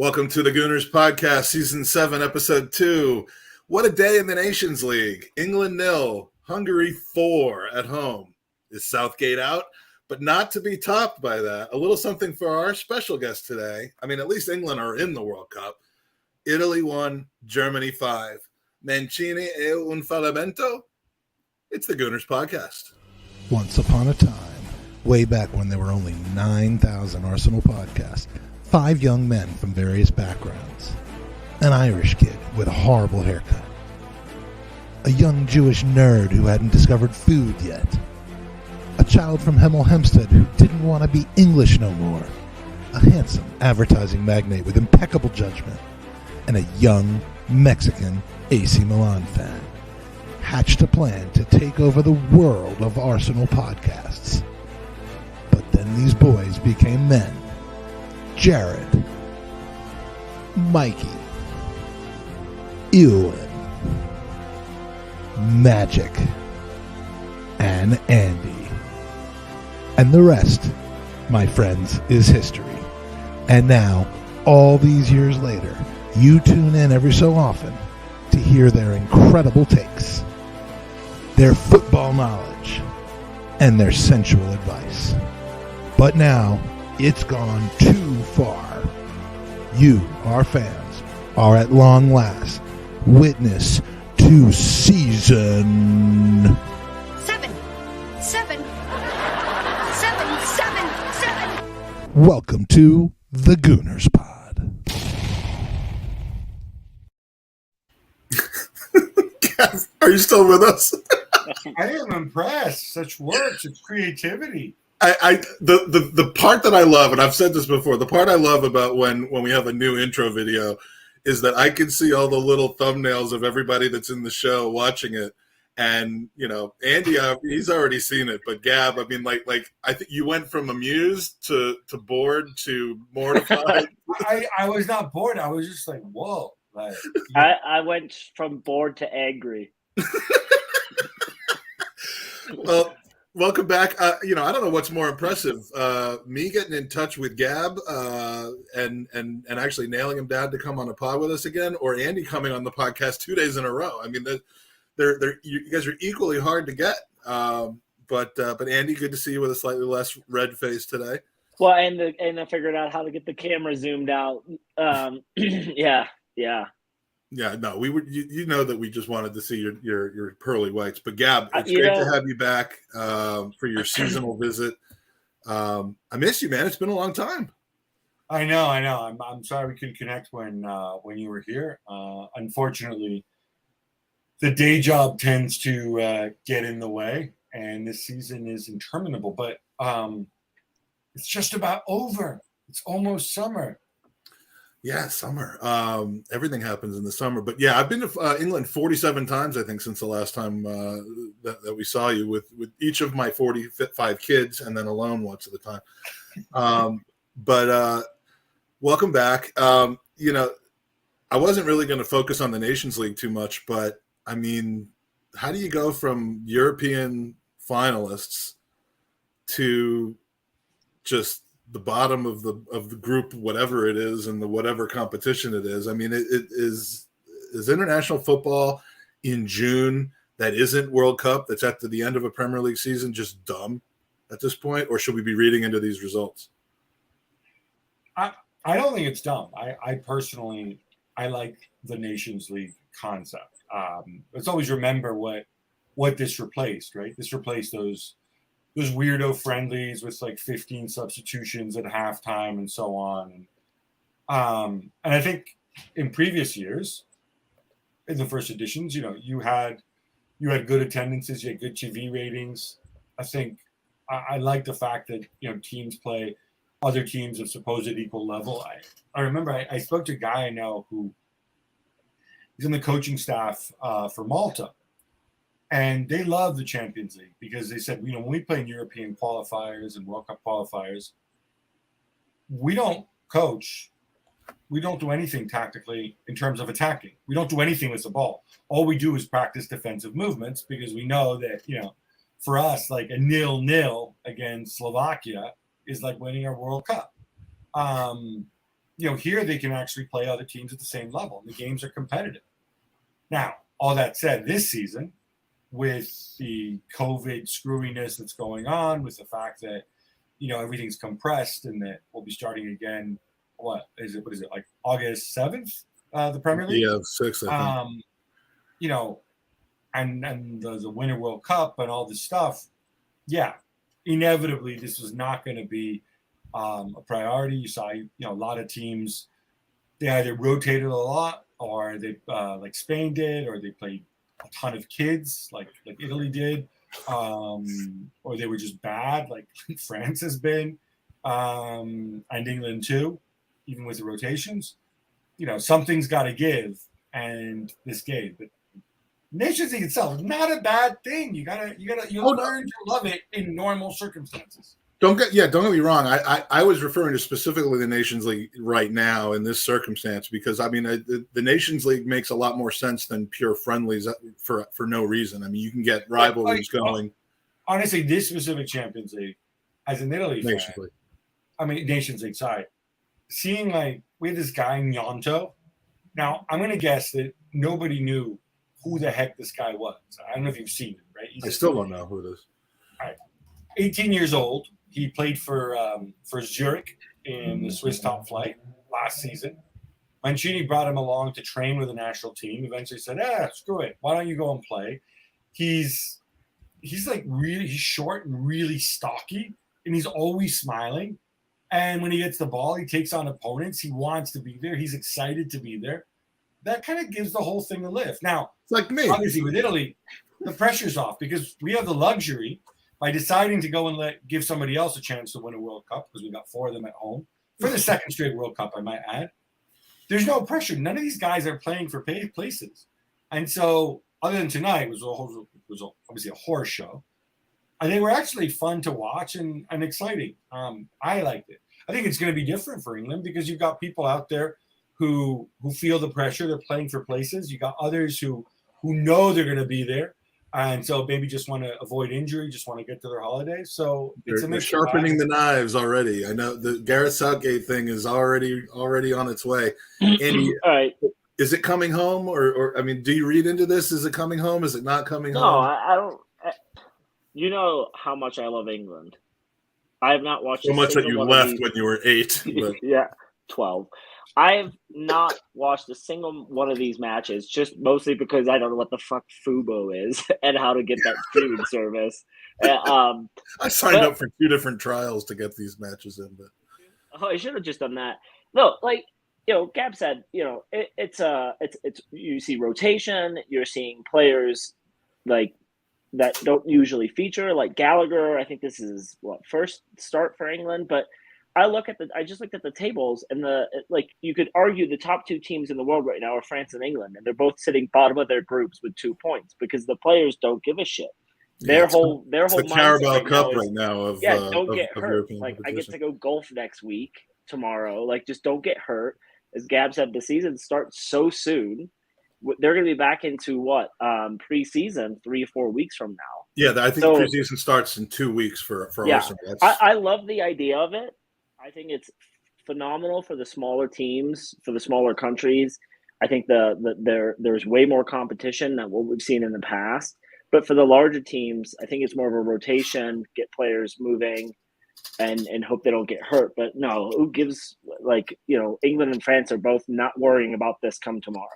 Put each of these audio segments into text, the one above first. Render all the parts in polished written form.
Welcome to the Gooners podcast, season 7, episode 2. What a day in the Nations League. England 0, Hungary 4 at home. Is Southgate out? But not to be topped by that. A little something for our special guest today. I mean, at least England are in the World Cup. Italy 1, Germany 5. Mancini e un fallimento? It's the Gooners podcast. Once upon a time, way back when there were only 9,000 Arsenal podcasts, 5 young men from various backgrounds, an Irish kid with a horrible haircut, a young Jewish nerd who hadn't discovered food yet, a child from Hemel Hempstead who didn't want to be English no more, a handsome advertising magnate with impeccable judgment, and a young Mexican AC Milan fan hatched a plan to take over the world of Arsenal podcasts. But then these boys became men. Jared, Mikey, Ewan, Magic, and Andy. And the rest, my friends, is history. And now, all these years later, you tune in every so often to hear their incredible takes, their football knowledge, and their sensual advice. But now, it's gone too far. You, our fans, are at long last witness to season 7. Welcome to the Gooners Pod. Are you still with us? I am impressed. Such work, such creativity. The part that I love, and I've said this before, the part I love about when we have a new intro video is that I can see all the little thumbnails of everybody that's in the show watching it. And, you know, Andy, he's already seen it, but Gab, I mean, like I think you went from amused to bored to mortified. I was not bored. I was just like, whoa. Like, I went from bored to angry. Well, welcome back. I don't know what's more impressive, me getting in touch with Gab and actually nailing him down to come on the pod with us again, or Andy coming on the podcast 2 days in a row. I mean, you guys are equally hard to get. But Andy, good to see you with a slightly less red face today. Well, and I figured out how to get the camera zoomed out. Yeah, no, we were. You know that we just wanted to see your pearly whites. But Gab, it's great to have you back for your seasonal visit. I miss you, man. It's been a long time. I know. I'm sorry we couldn't connect when you were here. Unfortunately, the day job tends to get in the way, and this season is interminable. But it's just about over. It's almost summer. Yeah, summer. Everything happens in the summer. But yeah, I've been to England 47 times, I think, since the last time that we saw you with each of my 45 kids and then alone once at a time. But welcome back. I wasn't really going to focus on the Nations League too much, but I mean, how do you go from European finalists to just the bottom of the group, whatever it is, and the whatever competition it is? I mean, it is international football in June that isn't World Cup, that's at the end of a Premier League season, just dumb at this point, or should we be reading into these results? I don't think it's dumb. I personally like the Nations League concept. Let's always remember what this replaced, right? This replaced those weirdo friendlies with like 15 substitutions at halftime and so on. And I think in previous years, in the first editions, you had good attendances, you had good TV ratings. I think I like the fact that, teams play other teams of supposed equal level. I remember I spoke to a guy I know who he's in the coaching staff for Malta. And they love the Champions League because they said, when we play in European qualifiers and World Cup qualifiers, we don't coach. We don't do anything tactically in terms of attacking. We don't do anything with the ball. All we do is practice defensive movements because we know that, for us, like a 0-0 against Slovakia is like winning our World Cup. here they can actually play other teams at the same level, and the games are competitive. Now, all that said, this season, with the COVID screwiness that's going on, with the fact that, everything's compressed and that we'll be starting again, what is it, like August 7th, the Premier League? Yeah, 6th, I think. And the Winter World Cup and all this stuff, inevitably this was not going to be a priority. You saw, a lot of teams, they either rotated a lot, or they like Spain did, or they played a ton of kids like Italy did, or they were just bad like France has been, and England too, even with the rotations. Something's got to give, and this gave. But Nations League itself is not a bad thing. You'll learn to love it in normal circumstances. Don't get me wrong. I was referring to specifically the Nations League right now in this circumstance, because the Nations League makes a lot more sense than pure friendlies for no reason. I mean, you can get rivalries going. Honestly, this specific Champions League, as an Italy fan, Nations League, sorry, seeing we had this guy Gnonto. Now I'm going to guess that nobody knew who the heck this guy was. I don't know if you've seen him, right? I still don't know who it is. All right, 18 years old. He played for Zurich in the Swiss top flight last season. Mancini brought him along to train with the national team. Eventually said, screw it. Why don't you go and play? He's short and really stocky, and he's always smiling. And when he gets the ball, he takes on opponents. He wants to be there. He's excited to be there. That kind of gives the whole thing a lift. Now, it's like me. Obviously, with Italy, the pressure's off because we have the luxury by deciding to go and give somebody else a chance to win a World Cup, because we got 4 of them at home for the second straight World Cup, I might add. There's no pressure. None of these guys are playing for places. And so, other than tonight, it was obviously a horror show. And they were actually fun to watch and exciting. I liked it. I think it's going to be different for England because you've got people out there who feel the pressure. They're playing for places. You got others who know they're going to be there. And so maybe just want to avoid injury, just want to get to their holidays. So they're sharpening the knives already. I know the Gareth Southgate thing is already on its way. Andy, all right. Is it coming home, or do you read into this? Is it coming home? Is it not coming home? No, I don't. You know how much I love England. I have not watched so much that you left when you were 8. But. Yeah, 12. I have not watched a single one of these matches, just mostly because I don't know what the fuck Fubo is and how to get that streaming service. I signed up for 2 different trials to get these matches in, but I should have just done that. No, Gab said, it's you see rotation. You're seeing players that don't usually feature, like Gallagher. I think this is first start for England, but. I just looked at the tables, and you could argue the top 2 teams in the world right now are France and England, and they're both sitting bottom of their groups with 2 points because the players don't give a shit. Their whole Carabao Cup right now don't get hurt. European I get to go golf next week, tomorrow. Just don't get hurt. As Gab said, the season starts so soon. They're going to be back into preseason 3 or 4 weeks from now. Yeah, I think preseason starts in 2 weeks for Arsenal. I love the idea of it. I think it's phenomenal for the smaller teams, for the smaller countries. I think there's way more competition than what we've seen in the past. But for the larger teams, I think it's more of a rotation, get players moving, and hope they don't get hurt. But no, who gives? England and France are both not worrying about this come tomorrow.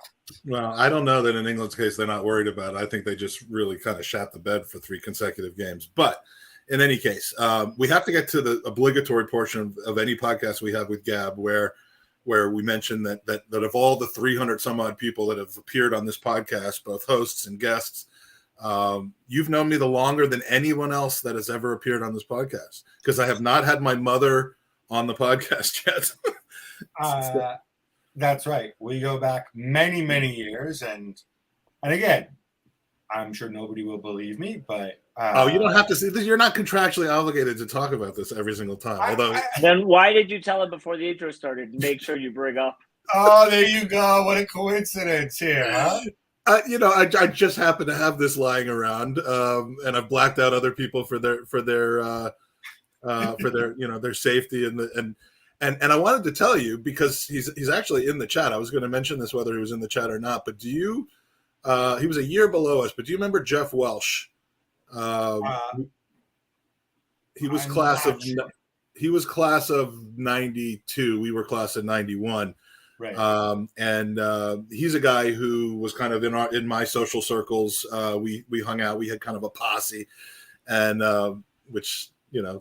Well, I don't know that in England's case they're not worried about it. I think they just really kind of shat the bed for 3 consecutive games. But in any case, we have to get to the obligatory portion of any podcast we have with Gab, where we mentioned that of all the 300 some odd people that have appeared on this podcast, both hosts and guests, you've known me the longer than anyone else that has ever appeared on this podcast, because I have not had my mother on the podcast yet. That's right. We go back many, many years, and again, I'm sure nobody will believe me, but you don't have to see this. You're not contractually obligated to talk about this every single time. Then why did you tell him before the intro started? Make sure you bring up. Oh, there you go. What a coincidence here, huh? I just happen to have this lying around, and I've blacked out other people for their their safety and And I wanted to tell you because he's actually in the chat. I was going to mention this whether he was in the chat or not. But do you? He was a year below us. But do you remember Jeff Welsh? He was he was class of 92. We were class of 91. Right. And he's a guy who was kind of in my social circles. We hung out. We had kind of a posse, and which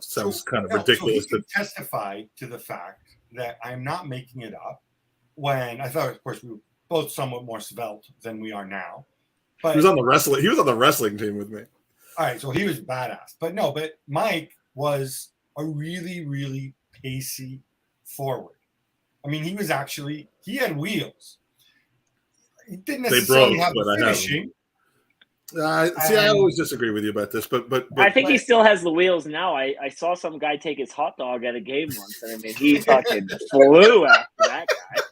sounds kind of ridiculous. So he testify to the fact that I'm not making it up. When I thought, of course, we were both somewhat more svelte than we are now. But he was on the wrestling team with me. All right, so he was badass. But Mike was a really, really pacey forward. I mean, he had wheels. He didn't necessarily have the finishing. I always disagree with you about this, but I think he still has the wheels now. I saw some guy take his hot dog at a game once, and I mean, he fucking flew after that guy.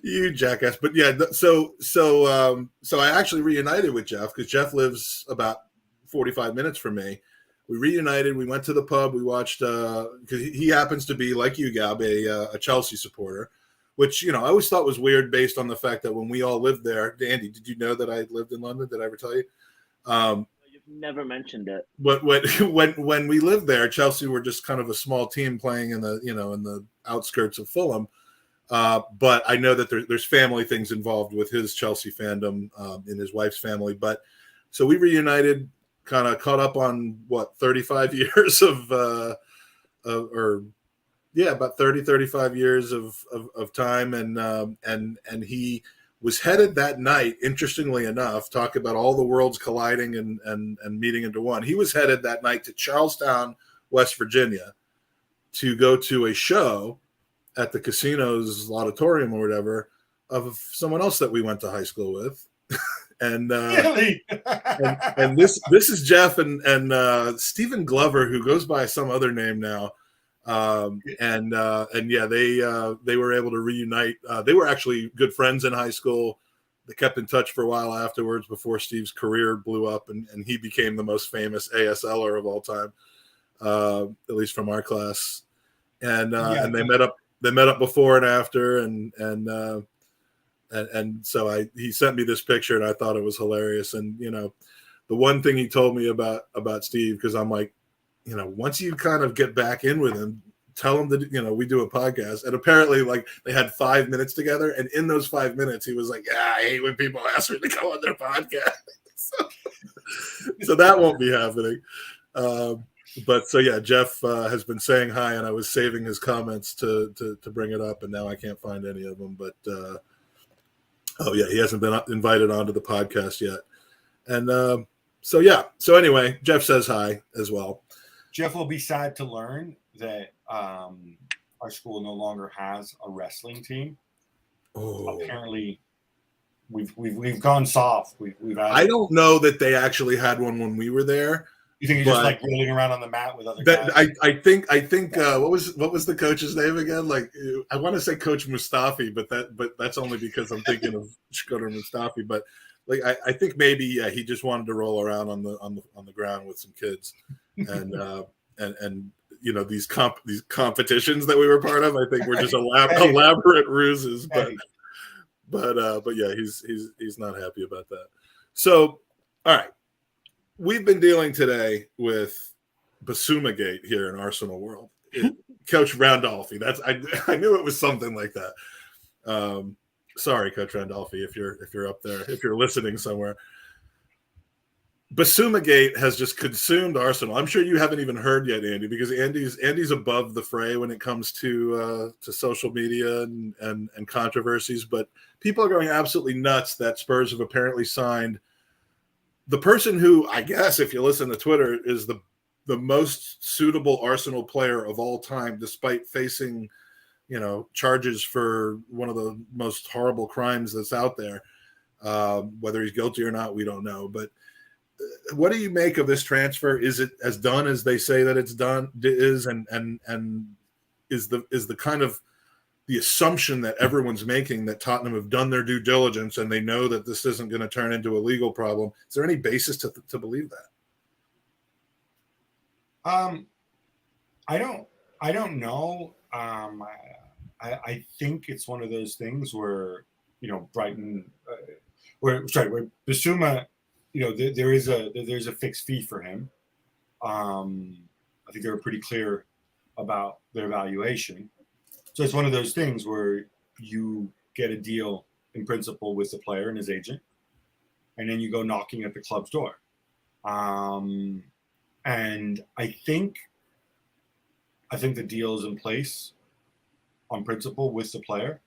You jackass! But yeah, so I actually reunited with Jeff because Jeff lives about 45 minutes from me. We reunited. We went to the pub. We watched because he happens to be like you, Gab, a Chelsea supporter. Which, I always thought was weird based on the fact that when we all lived there, Andy, did you know that I lived in London? Did I ever tell you? You've never mentioned it. But when we lived there, Chelsea were just kind of a small team playing in the outskirts of Fulham. But I know that there's family things involved with his Chelsea fandom in his wife's family. But so we reunited, kind of caught up on 35 years about 35 years of time. And he was headed that night, interestingly enough, talk about all the worlds colliding and meeting into one. He was headed that night to Charlestown, West Virginia, to go to a show at the casino's auditorium or whatever of someone else that we went to high school with. And really? and this is Jeff and Stephen Glover, who goes by some other name now. And yeah, they were able to reunite. They were actually good friends in high school. They kept in touch for a while afterwards before Steve's career blew up and he became the most famous ASLer of all time, at least from our class. And they met up before and after and so he sent me this picture and I thought it was hilarious. And, the one thing he told me about Steve, because I'm like, once you kind of get back in with him, tell him that, we do a podcast. And apparently, they had 5 minutes together. And in those 5 minutes, he was like, yeah, I hate when people ask me to come on their podcast. so that won't be happening. But so, yeah, Jeff has been saying hi, and I was saving his comments to bring it up. And now I can't find any of them. But, he hasn't been invited onto the podcast yet. And so, yeah. So anyway, Jeff says hi as well. Jeff will be sad to learn that our school no longer has a wrestling team. Oh, apparently, we've gone soft. I don't know that they actually had one when we were there. You think you're just rolling around on the mat with other guys? I think what was the coach's name again? I want to say Coach Mustafi, but that's only because I'm thinking of Shkoder Mustafi. But I think maybe he just wanted to roll around on the ground with some kids. And these competitions that we were part of, I think were just elaborate ruses, but yeah, he's not happy about that. So, all right, we've been dealing today with Basuma-gate here in Arsenal world. Coach Randolphi, I knew it was something like that. Sorry, Coach Randolphi, if you're up there, if you're listening somewhere. Basuma-gate has just consumed Arsenal. I'm sure you haven't even heard yet, Andy, because Andy's above the fray when it comes to social media and controversies. But people are going absolutely nuts that Spurs have apparently signed the person who, I guess, if you listen to Twitter, is the most suitable Arsenal player of all time, despite facing, charges for one of the most horrible crimes that's out there. Whether he's guilty or not, we don't know. But what do you make of this transfer? Is it as done as they say that it's done is, and is the kind of the assumption that everyone's making that Tottenham have done their due diligence and they know that this isn't going to turn into a legal problem? Is there any basis to believe that? I don't know. I think it's one of those things where, Brighton, where Bissouma, there's a fixed fee for him. I think they were pretty clear about their valuation. So it's one of those things where you get a deal in principle with the player and his agent, and then you go knocking at the club's door. And I think the deal is in place on principle with the player.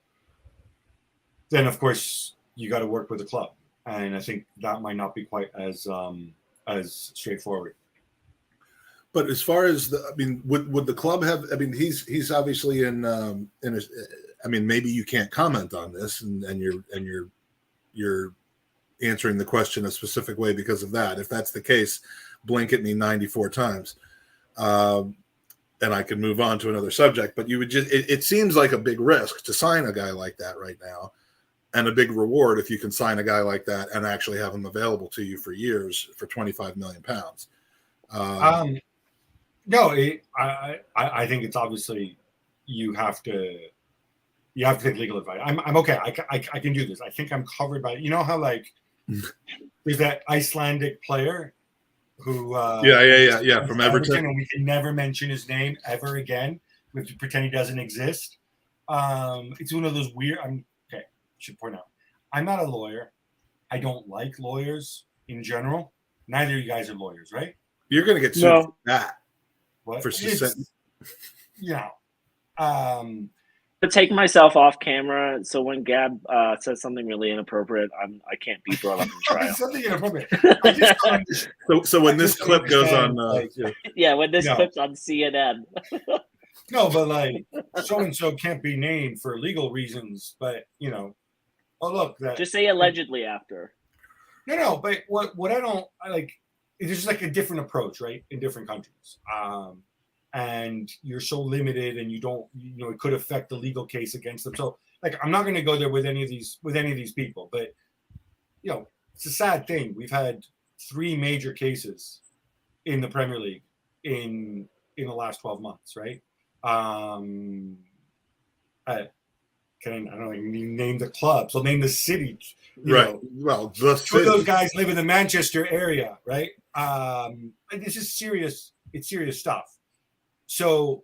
Then, of course, you got to work with the club, and I think that might not be quite as straightforward. But as far as would the club have? I mean, he's obviously in a. I mean, maybe you can't comment on this, and you're answering the question a specific way because of that. If that's the case, blink at me 94 times, and I can move on to another subject. But you would just. It seems like a big risk to sign a guy like that right now, and a big reward if you can sign a guy like that and actually have him available to you for years for £25 million. No, I think it's obviously you have to take legal advice. I'm okay. I can do this. I think I'm covered by. You know how there's that Icelandic player who from Everton, and we can never mention his name ever again. We have to pretend he doesn't exist. It's one of those weird. Should point out, I'm not a lawyer. I don't like lawyers in general. Neither of you guys are lawyers, right? You're going to get sued for that. What? For to take myself off camera, so when Gab says something really inappropriate, I can't be brought up in trial. Something inappropriate. So when this clip goes on, when this clip's on CNN. No, but so and so can't be named for legal reasons. But just say allegedly after. No, but what I don't it's just a different approach, right? In different countries. And you're so limited and you don't, it could affect the legal case against them. So I'm not going to go there with any of these people, but it's a sad thing. We've had 3 major cases in the Premier League in the last 12 months, right? I don't know, name the club. So name the city. Right. Well, the 2 of those guys live in the Manchester area, right? This is serious. It's serious stuff. So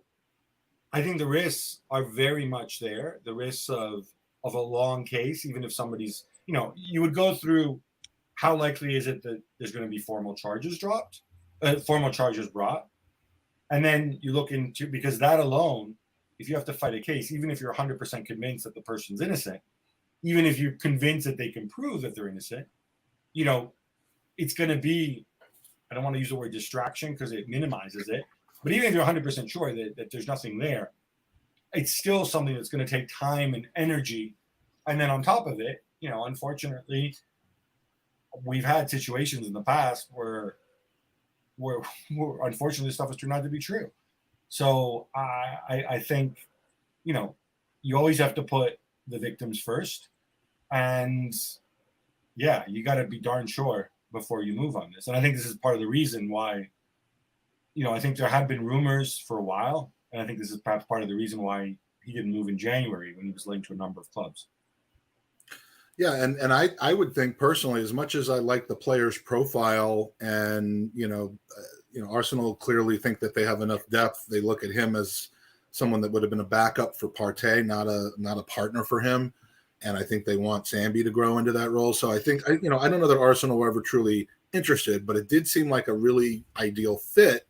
I think the risks are very much there. The risks of a long case, even if somebody's, you would go through how likely is it that there's going to be formal charges brought. And then you look into, because that alone, if you have to fight a case, even if you're 100% convinced that the person's innocent, even if you're convinced that they can prove that they're innocent, it's going to be, I don't want to use the word distraction because it minimizes it, but even if you're 100% sure that there's nothing there, it's still something that's going to take time and energy. And then on top of it, unfortunately, we've had situations in the past where unfortunately stuff has turned out to be true. So I think, you always have to put the victims first. And you got to be darn sure before you move on this. And I think this is part of the reason why, I think there have been rumors for a while. And I think this is perhaps part of the reason why he didn't move in January when he was linked to a number of clubs. Yeah, and I would think personally, as much as I like the player's profile and, Arsenal clearly think that they have enough depth. They look at him as someone that would have been a backup for Partey, not a partner for him. And I think they want Sambi to grow into that role. So I think, I don't know that Arsenal were ever truly interested, but it did seem like a really ideal fit,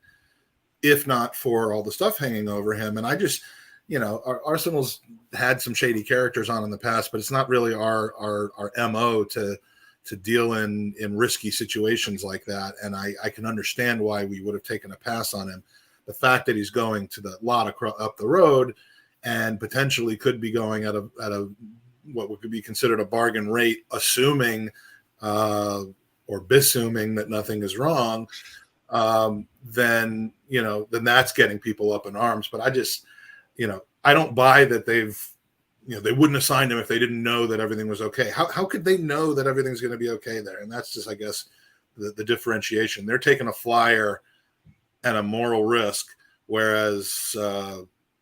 if not for all the stuff hanging over him. And I just, Arsenal's had some shady characters on in the past, but it's not really our MO to deal in risky situations like that. And I can understand why we would have taken a pass on him. The fact that he's going to the lot up the road and potentially could be going at a what would be considered a bargain rate, assuming or besuming that nothing is wrong, then that's getting people up in arms. But I just, I don't buy that they wouldn't have signed him if they didn't know that everything was okay. How could they know that everything's going to be okay there? And that's just, I guess, the differentiation. They're taking a flyer and a moral risk, whereas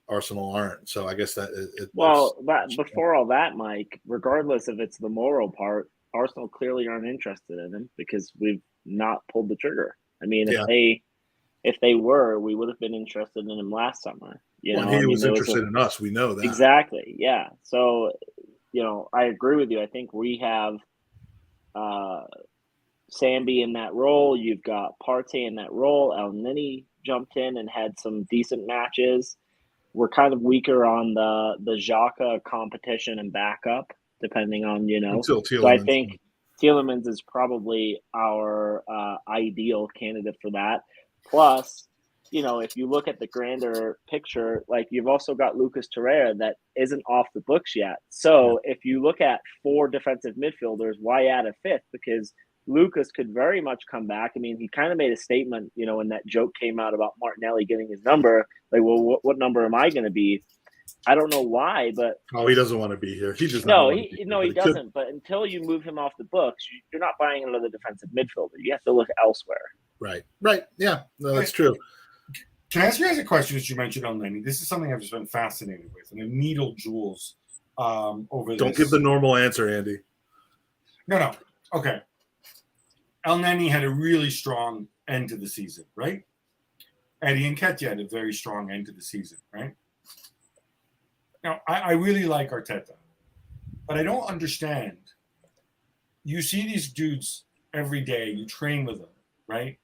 Arsenal aren't. So I guess that but before all that, Mike, regardless if it's the moral part, Arsenal clearly aren't interested in him because we've not pulled the trigger. I mean, if they were, we would have been interested in him last summer. He was interested in us. We know that. Exactly. Yeah. So, I agree with you. I think we have Sambi in that role. You've got Partey in that role. El Nini jumped in and had some decent matches. We're kind of weaker on the Xhaka competition and backup, depending on, Until So I think Tielemans is probably our ideal candidate for that. Plus, if you look at the grander picture, like you've also got Lucas Torreira that isn't off the books yet. So if you look at 4 defensive midfielders, why add a 5th? Because Lucas could very much come back. I mean, he kind of made a statement, when that joke came out about Martinelli getting his number. Like, well, what number am I going to be? I don't know why, but he doesn't want to be here. He does not. No, he doesn't. But until you move him off the books, you're not buying another defensive midfielder. You have to look elsewhere. Right. Yeah, no, that's true. Can I ask you guys a question that you mentioned on Lenny? This is something I've just been fascinated with, and I've needled Jules over this. Don't give the normal answer, Andy. No. Okay. El Neni had a really strong end to the season, right? Eddie Nketiah had a very strong end to the season, right? Now, I really like Arteta, but I don't understand. You see these dudes every day. You train with them, right?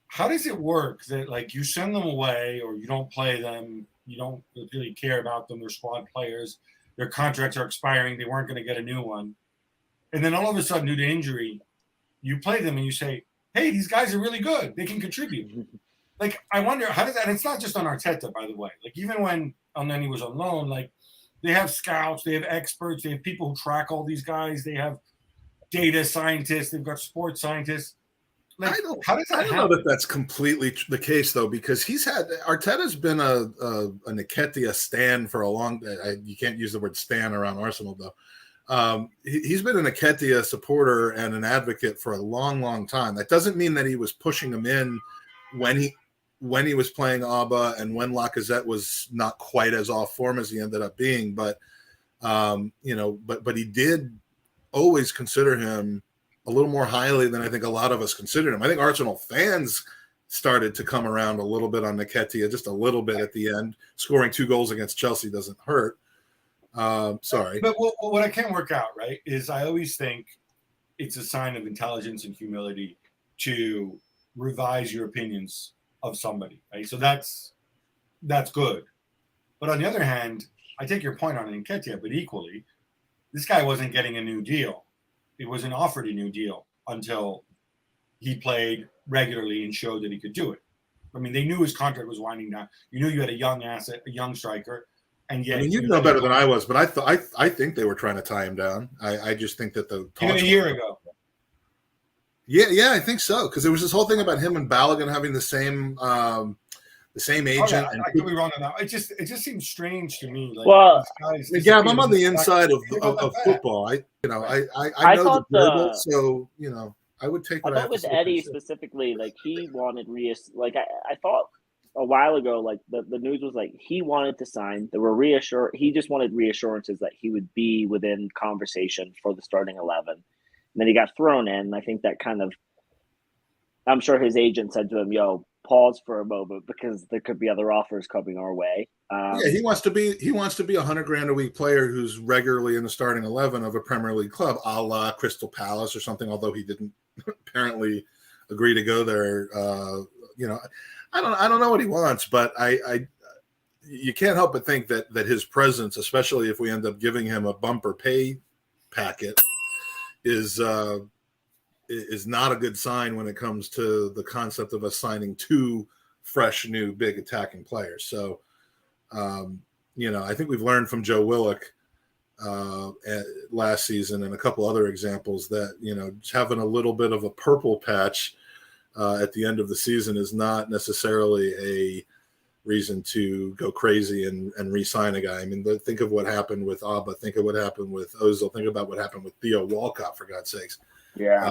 How does it work that, like, you send them away or you don't play them, you don't really care about them, they're squad players, their contracts are expiring, they weren't going to get a new one, and then all of a sudden, due to injury, you play them and you say, hey, these guys are really good, they can contribute. Like, I wonder, how does that, and it's not just on Arteta, by the way, like, even when El Neni was on loan, like, they have scouts, they have experts, they have people who track all these guys, they have data scientists, they've got sports scientists. Like, I don't know that that's completely the case, though, because Arteta's been a Nketiah stan for a long time. You can't use the word stan around Arsenal, though. He's been a Nketiah supporter and an advocate for a long, long time. That doesn't mean that he was pushing him in when he was playing Abba and when Lacazette was not quite as off form as he ended up being. But but he did always consider him a little more highly than I think a lot of us considered him. I think Arsenal fans started to come around a little bit on Nketiah, just a little bit at the end. Scoring 2 goals against Chelsea doesn't hurt. Sorry. But what I can't work out, right, is I always think it's a sign of intelligence and humility to revise your opinions of somebody, right? So that's good. But on the other hand, I take your point on Nketiah, but equally, this guy wasn't getting a new deal. He wasn't offered a new deal until he played regularly and showed that he could do it. I mean, they knew his contract was winding down. You knew you had a young asset, a young striker, and yet you know better than I was, but I think they were trying to tie him down. I just think that even a year ago. Yeah, I think so, because there was this whole thing about him and Balogun having the same agent. I could be wrong on that. It just seems strange to me. Like, well, Gab, I'm on the inside of football. I know the verbal, so I would take. I thought with Eddie specifically, like he wanted I thought a while ago, like the news was like he wanted to sign. There were he just wanted reassurances that he would be within conversation for the starting 11. And then he got thrown in. I think that kind of, I'm sure his agent said to him, "Yo, pause for a moment because there could be other offers coming our way." He wants to be $100,000 a week player who's regularly in the starting 11 of a Premier League club, a la Crystal Palace or something. Although he didn't apparently agree to go there. I don't know what he wants, but you can't help but think that his presence, especially if we end up giving him a bumper pay packet, is not a good sign when it comes to the concept of us signing 2 fresh, new, big attacking players. So, I think we've learned from Joe Willock last season and a couple other examples that, just having a little bit of a purple patch at the end of the season is not necessarily a reason to go crazy and re-sign a guy. I mean, think of what happened with Abba. Think of what happened with Ozil. Think about what happened with Theo Walcott, for God's sakes. Yeah.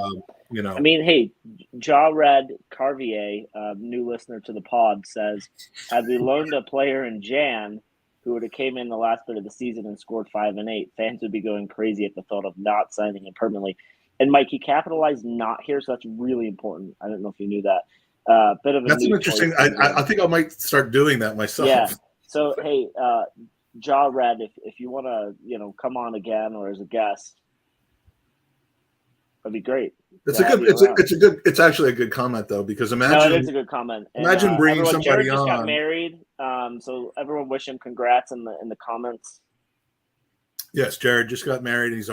You know, I mean, hey, Jaw Red Carvier, new listener to the pod, says, had we loaned a player in Jan who would have came in the last bit of the season and scored 5 and 8, fans would be going crazy at the thought of not signing him permanently. And Mike, he capitalized not here, so that's really important. I don't know if you knew that. Bit of a that's an new interesting. choice. I think I might start doing that myself. Yeah. So hey, Jaw Red, if you want to, come on again or as a guest, that'd be great. It's actually a good comment though, because imagine. No, it is a good comment. Imagine bringing everyone, somebody Jared just got on. married, so everyone wish him congrats in the comments. Yes, Jared just got married. He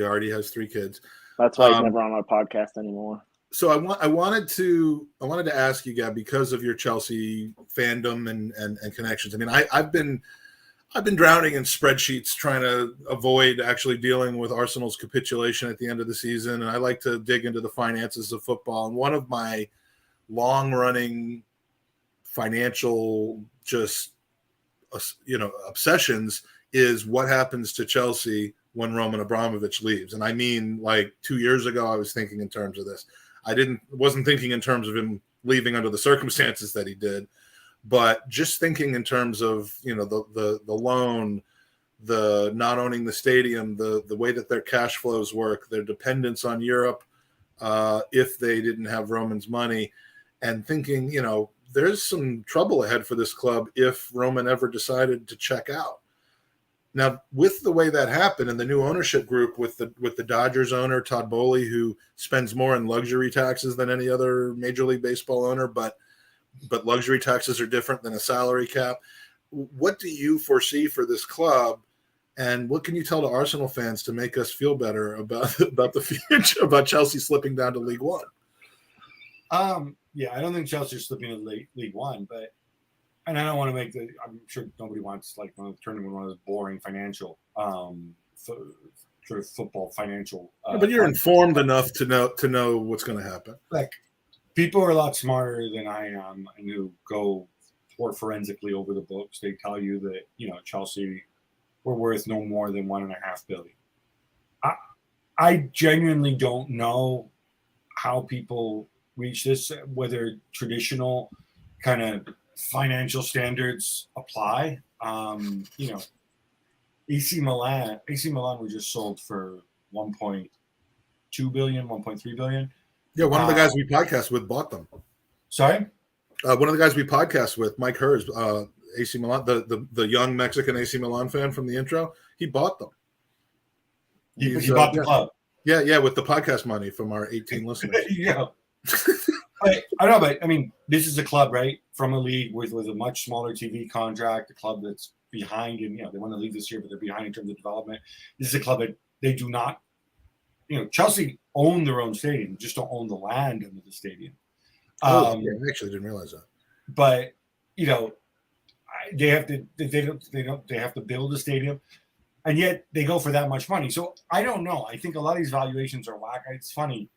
already has 3 kids. That's why he's never on our podcast anymore. So I wanted to ask you, Gab, because of your Chelsea fandom and connections. I mean, I've been drowning in spreadsheets trying to avoid actually dealing with Arsenal's capitulation at the end of the season, and I like to dig into the finances of football. And one of my long-running financial obsessions is what happens to Chelsea when Roman Abramovich leaves. And I mean, like 2 years ago, I was thinking in terms of this. Wasn't thinking in terms of him leaving under the circumstances that he did, but just thinking in terms of, the loan, the not owning the stadium, the way that their cash flows work, their dependence on Europe, if they didn't have Roman's money, and thinking, there's some trouble ahead for this club if Roman ever decided to check out. Now, with the way that happened and the new ownership group with the Dodgers owner, Todd Boehly, who spends more in luxury taxes than any other Major League Baseball owner, but luxury taxes are different than a salary cap. What do you foresee for this club, and what can you tell to Arsenal fans to make us feel better about the future, about Chelsea slipping down to League One? Yeah, I don't think Chelsea's slipping to League One, and I don't want to I'm sure nobody wants turn into one of those boring financial, sort of football financial. But you're informed enough to know what's going to happen. Like, people are a lot smarter than I am, and who go more forensically over the books. They tell you that Chelsea were worth no more than $1.5 billion. I genuinely don't know how people reach this, whether traditional kind of financial standards apply. AC Milan were just sold for 1.2 billion, 1.3 billion. Yeah, one of the guys we podcast with bought them. Sorry? One of the guys we podcast with, Mike Hers, AC Milan, the young Mexican AC Milan fan from the intro, he bought them. He bought the club. Yeah, with the podcast money from our 18 listeners. Yeah. I don't know, but I mean, this is a club, right, from a league with a much smaller TV contract, a club that's behind, and they want to leave this year, but they're behind in terms of development. This is a club that they do not, Chelsea own their own stadium, just don't own the land under the stadium. I actually didn't realize that. But they have to build a stadium, and yet they go for that much money. So I don't know. I think a lot of these valuations are whack. It's funny.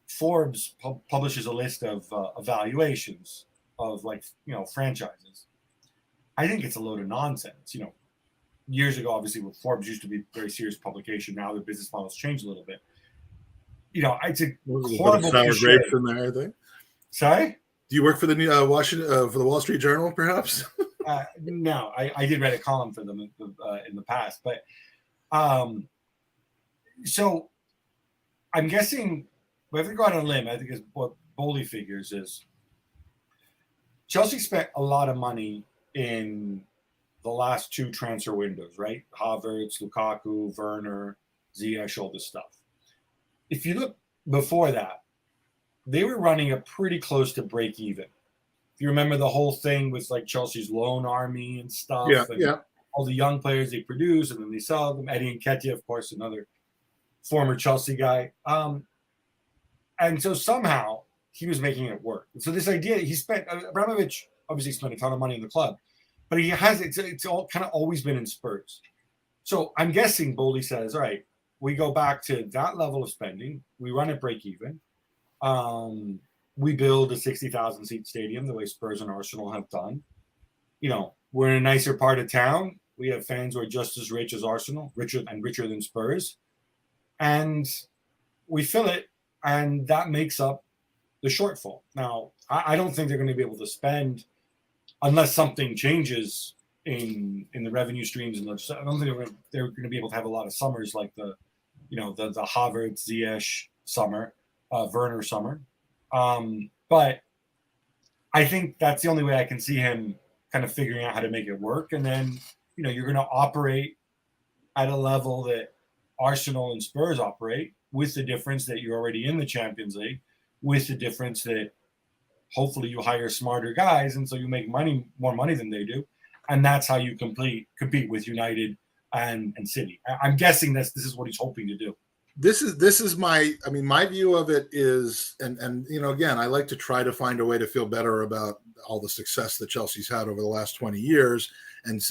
Forbes publishes a list of evaluations of franchises. I think it's a load of nonsense. Years ago, obviously, with Forbes used to be a very serious publication. Now the business model's changed a little bit. It's a horrible sour grapes in there, I think. Sorry? Do you work for the new for the Wall Street Journal, perhaps? No, I did write a column for them in the past, but so I'm guessing. But if we go out on a limb, I think is what Boehly figures is Chelsea spent a lot of money in the last 2 transfer windows, right? Havertz, Lukaku, Werner, Ziyech, all this stuff. If you look before that, they were running a pretty close to break even. If you remember the whole thing with Chelsea's loan army and stuff, all the young players they produce and then they sell them. Eddie Nketiah, of course, another former Chelsea guy. And so somehow he was making it work. So this idea Abramovich obviously spent a ton of money in the club, but it's all kind of always been in spurts. So I'm guessing Boehly says, all right, we go back to that level of spending. We run at break even. We build a 60,000 seat stadium the way Spurs and Arsenal have done. We're in a nicer part of town. We have fans who are just as rich as Arsenal, richer than Spurs. And we fill it, and that makes up the shortfall. Now, I don't think they're going to be able to spend unless something changes in the revenue streams, and I don't think they're going to be able to have a lot of summers like the Havertz, Ziyech summer, Werner summer. But I think that's the only way I can see him kind of figuring out how to make it work. And then, you're going to operate at a level that Arsenal and Spurs operate, with the difference that you're already in the Champions League, with the difference that hopefully you hire smarter guys, and so you make more money than they do. And that's how you compete with United and City. I'm guessing this is what he's hoping to do. This is my view of it is, and again, I like to try to find a way to feel better about all the success that Chelsea's had over the last 20 years, and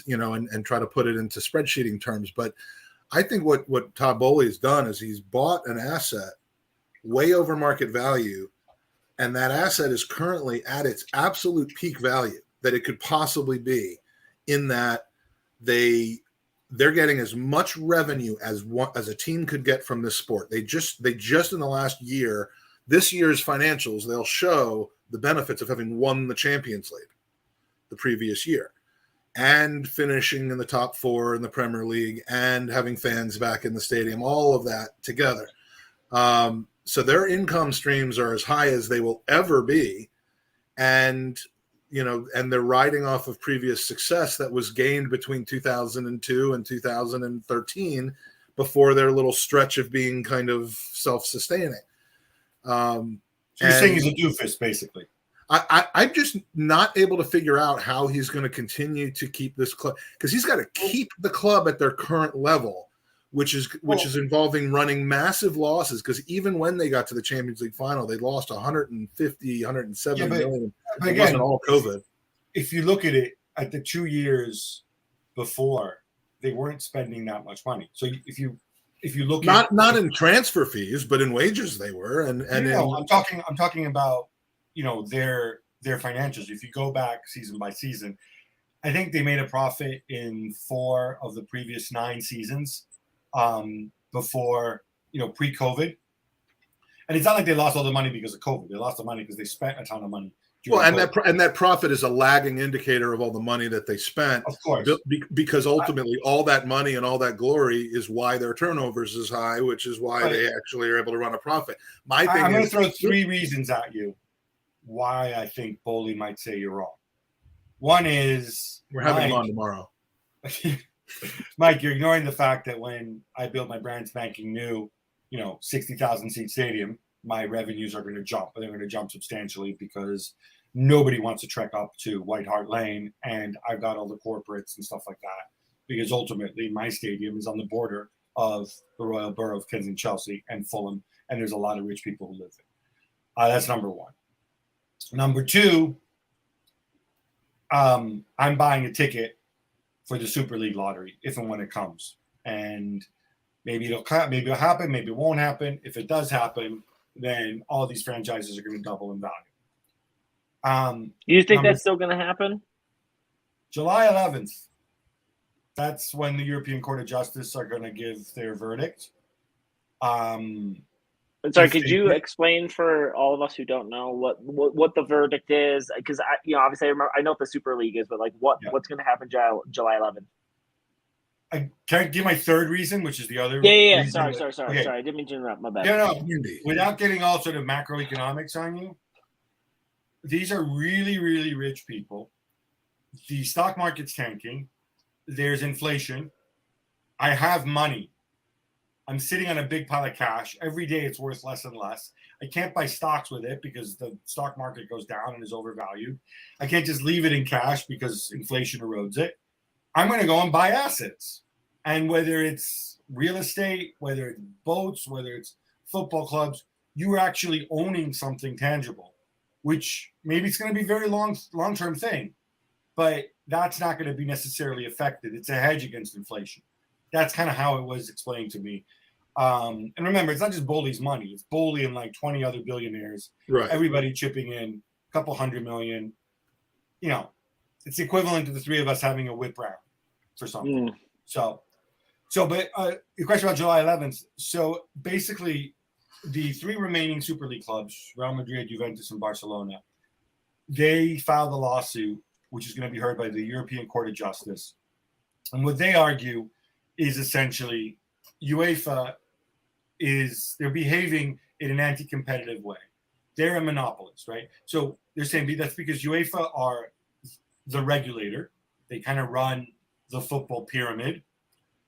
try to put it into spreadsheeting terms. But I think what Todd Boehly has done is he's bought an asset way over market value, and that asset is currently at its absolute peak value that it could possibly be, in that they're getting as much revenue as a team could get from this sport. They just in the last year, this year's financials, they'll show the benefits of having won the Champions League the previous year, and finishing in the top 4 in the Premier League, and having fans back in the stadium, all of that together. So their income streams are as high as they will ever be. And they're riding off of previous success that was gained between 2002 and 2013, before their little stretch of being kind of self-sustaining. So you're saying he's a doofus, basically. I'm just not able to figure out how he's going to continue to keep this club, because he's got to keep the club at their current level, which is involving running massive losses. Because even when they got to the Champions League final, they lost 170 million. But it again, wasn't all COVID. If you look at it, at the 2 years before, they weren't spending that much money. So if you look not in transfer fees, but in wages they were. And I'm talking about their financials. If you go back season by season, I think they made a profit in 4 of the previous 9 seasons before pre-COVID. And it's not like they lost all the money because of COVID. They lost the money because they spent a ton of money. Well, and that profit is a lagging indicator of all the money that they spent, of course, because ultimately all that money and all that glory is why their turnovers is high, which is why they actually are able to run a profit. I'm going to throw 3 reasons at you why I think Boehly might say you're wrong. One is, we're having him on tomorrow. Mike, you're ignoring the fact that when I built my brand spanking new, 60,000 seat stadium, my revenues are going to jump. They're going to jump substantially because nobody wants to trek up to White Hart Lane, and I've got all the corporates and stuff like that, because ultimately my stadium is on the border of the Royal Borough of Kensington, Chelsea, and Fulham, and there's a lot of rich people who live there. That's number one. Number two, I'm buying a ticket for the Super League lottery if and when it comes, and maybe it'll happen, maybe it won't happen. If it does happen, then all these franchises are going to double in value. You think that's still going to happen? July 11th. That's when the European Court of Justice are going to give their verdict. Sorry, could you explain for all of us who don't know what the verdict is? Because obviously I know what the Super League is, but what's going to happen July 11th? Can I give my third reason, which is the other? Yeah. Sorry. Okay. Sorry, I didn't mean to interrupt. My bad. No. Without getting all sort of macroeconomics on you, these are really, really rich people. The stock market's tanking. There's inflation. I have money. I'm sitting on a big pile of cash. Every day it's worth less and less. I can't buy stocks with it because the stock market goes down and is overvalued. I can't just leave it in cash because inflation erodes it. I'm going to go and buy assets. And whether it's real estate, whether it's boats, whether it's football clubs, you are actually owning something tangible, which maybe it's going to be a very long-term thing, but that's not going to be necessarily affected. It's a hedge against inflation. That's kind of how it was explained to me. And remember, it's not just Boehly's money. It's Boehly and like 20 other billionaires, right? Everybody chipping in a couple $100 million. It's equivalent to the 3 of us having a whip round for something. But your question about July 11th. So basically, the three remaining Super League clubs, Real Madrid, Juventus, and Barcelona, they filed a lawsuit, which is going to be heard by the European Court of Justice. And what they argue is essentially UEFA they're behaving in an anti-competitive way. They're a monopolist, right? So they're saying that's because UEFA are the regulator. They kind of run the football pyramid,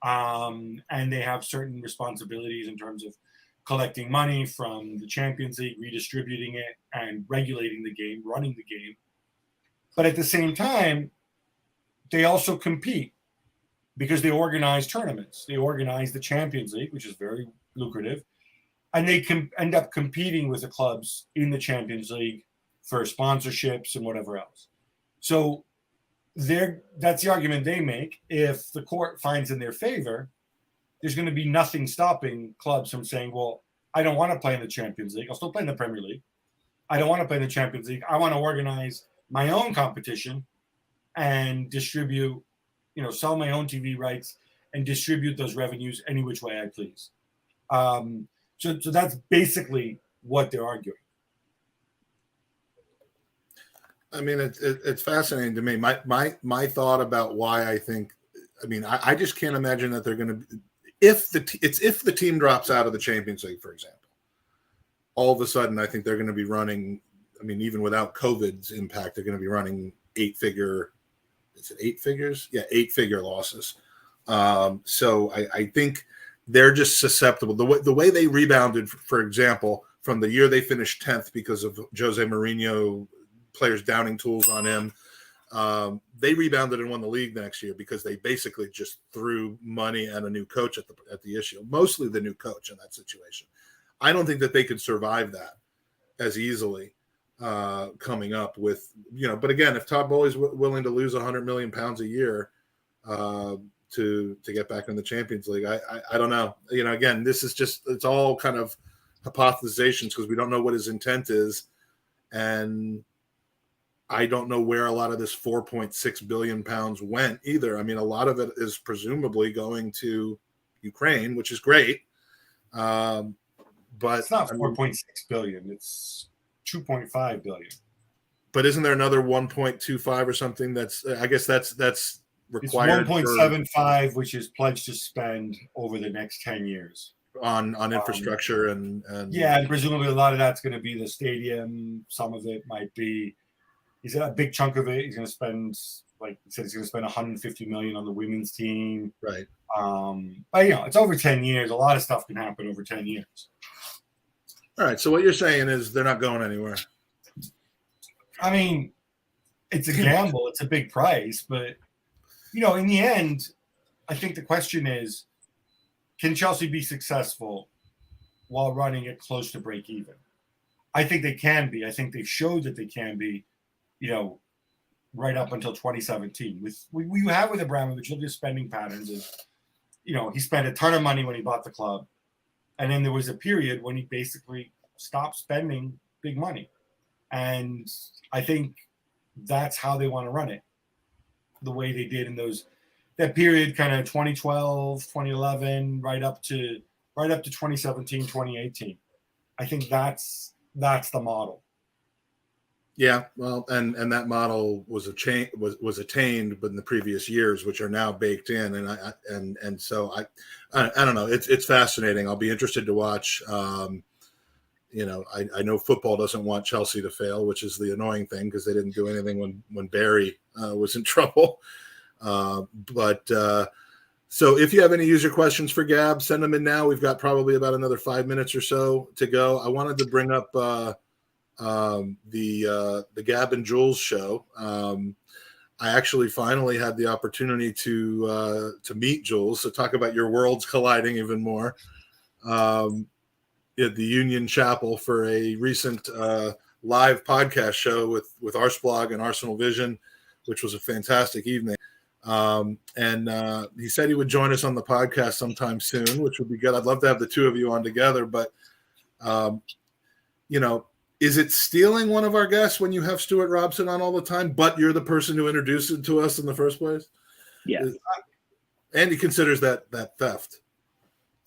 and they have certain responsibilities in terms of collecting money from the Champions League, redistributing it, and regulating the game, running the game. But at the same time, they also compete because they organize tournaments. They organize the Champions League, which is very lucrative, and they can end up competing with the clubs in the Champions League for sponsorships and whatever else. So that's the argument they make. If the court finds in their favor, there's going to be nothing stopping clubs from saying, well, I don't want to play in the Champions League. I'll still play in the Premier League. I don't want to play in the Champions League. I want to organize my own competition and distribute, sell my own TV rights and distribute those revenues any which way I please. So that's basically what they're arguing. I mean, it's fascinating to me. My thought about why I just can't imagine that they're going to. If the team drops out of the Champions League, for example, all of a sudden I think they're going to be running. I mean, even without COVID's impact, they're going to be running 8-figure. Is it 8 figures? Yeah, 8-figure losses. So I think they're just susceptible. The way they rebounded, for example, from the year they finished 10th because of Jose Mourinho, players downing tools on him. They rebounded and won the league the next year because they basically just threw money and a new coach at the issue, mostly the new coach in that situation. I don't think that they could survive that as easily coming up with, but again, if Todd Bowley's willing to lose 100 million pounds a year to get back in the Champions League, I don't know. Again, this is it's all kind of hypothesizations because we don't know what his intent is. And I don't know where a lot of this 4.6 billion pounds went either. I mean, a lot of it is presumably going to Ukraine, which is great. But it's not 4.6 billion. It's 2.5 billion. But isn't there another 1.25 or something that's required? It's 1.75, which is pledged to spend over the next 10 years. On infrastructure and yeah, and presumably a lot of that's going to be the stadium. Some of it might be. He said a big chunk of it he's going to spend. Like he said, he's going to spend 150 million on the women's team. Right. But it's over 10 years. A lot of stuff can happen over 10 years. All right. So what you're saying is they're not going anywhere. I mean, it's a gamble. It's a big price, but in the end, I think the question is, can Chelsea be successful while running it close to break even? I think they can be. I think they've showed that they can be, right up until 2017. With Abramovich, look at his spending patterns. He spent a ton of money when he bought the club. And then there was a period when he basically stopped spending big money. And I think that's how they want to run it, the way they did in that period, kind of 2012, 2011, right up to 2017, 2018. I think that's the model. Yeah, well, and that model was attained, but in the previous years, which are now baked in, and so I don't know. It's fascinating. I'll be interested to watch. I know football doesn't want Chelsea to fail, which is the annoying thing because they didn't do anything when Barry was in trouble. So if you have any user questions for Gab, send them in now. We've got probably about another 5 minutes or so to go. I wanted to bring up the Gab and Juls Show. I actually finally had the opportunity to meet Jules, so talk about your worlds colliding even more at the Union Chapel for a recent live podcast show with Arseblog and Arsenal Vision, which was a fantastic evening. And he said he would join us on the podcast sometime soon, which would be good. I'd love to have the two of you on together, but is it stealing one of our guests when you have Stuart Robson on all the time, but you're the person who introduced it to us in the first place? Yeah. And he considers that theft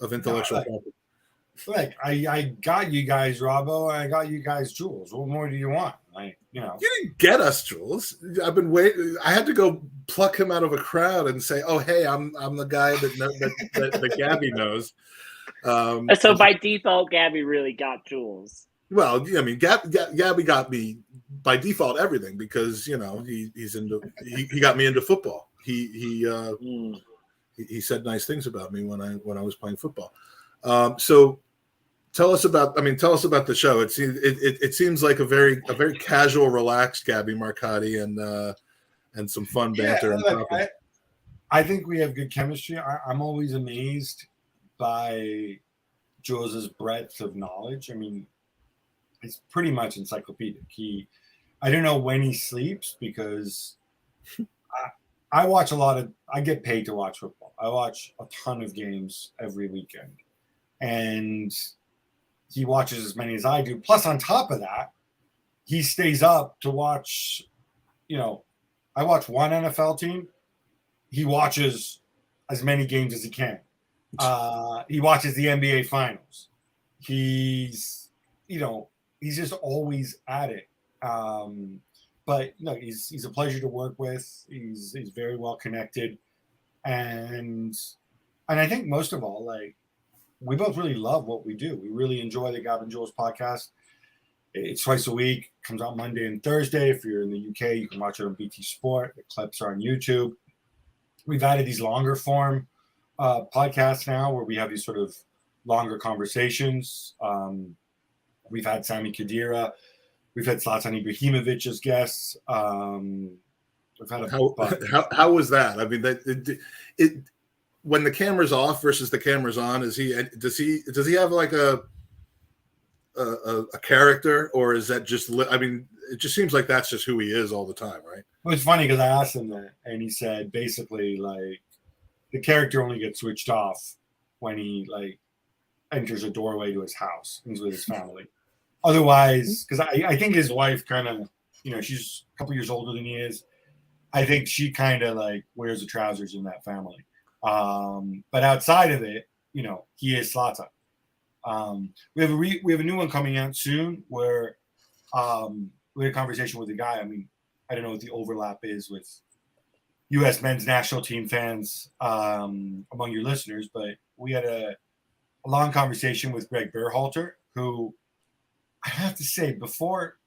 of intellectual property. Like I got you guys, Robbo. I got you guys, Jules. What more do you want? Like, You didn't get us, Jules. I've been waiting. I had to go pluck him out of a crowd and say, "Oh, hey, I'm the guy that Gabby knows." So by default, Gabby really got Jules. Well, I mean, Gabby got me by default everything because he's into. He got me into football. He said nice things about me when I was playing football. So tell us about the show. It seems like a very casual, relaxed Gabby Marcotti and some fun banter. I think we have good chemistry. I'm always amazed by Jules's breadth of knowledge. I mean, it's pretty much encyclopedic. I don't know when he sleeps because I watch I get paid to watch football. I watch a ton of games every weekend, and he watches as many as I do. Plus, on top of that, he stays up to watch, I watch one NFL team. He watches as many games as he can. He watches the NBA finals. He's just always at it. But he's a pleasure to work with. He's very well connected. And I think most of all, like, we both really love what we do. We really enjoy the Gab and Juls podcast. It's twice a week. Comes out Monday and Thursday. If you're in the UK, you can watch it on BT Sport. The clips are on YouTube. We've added these longer form podcasts now where we have these sort of longer conversations. We've had Sami Khedira. We've had Zlatan Ibrahimovic as guests. We've had how was that? I mean, when the camera's off versus the camera's on, does he have like a character, or is that just? I mean, it just seems like that's just who he is all the time, right? Well, it's funny because I asked him that, and he said basically like the character only gets switched off when he like enters a doorway to his house and he's with his family. Otherwise, because I think his wife kind of, she's a couple years older than he is. I think she kind of like wears the trousers in that family. But outside of it, he is Zlatan. We have a new one coming out soon where we had a conversation with a guy. I mean, I don't know what the overlap is with U.S. men's national team fans among your listeners, but we had a long conversation with Greg Berholter, who I have to say before,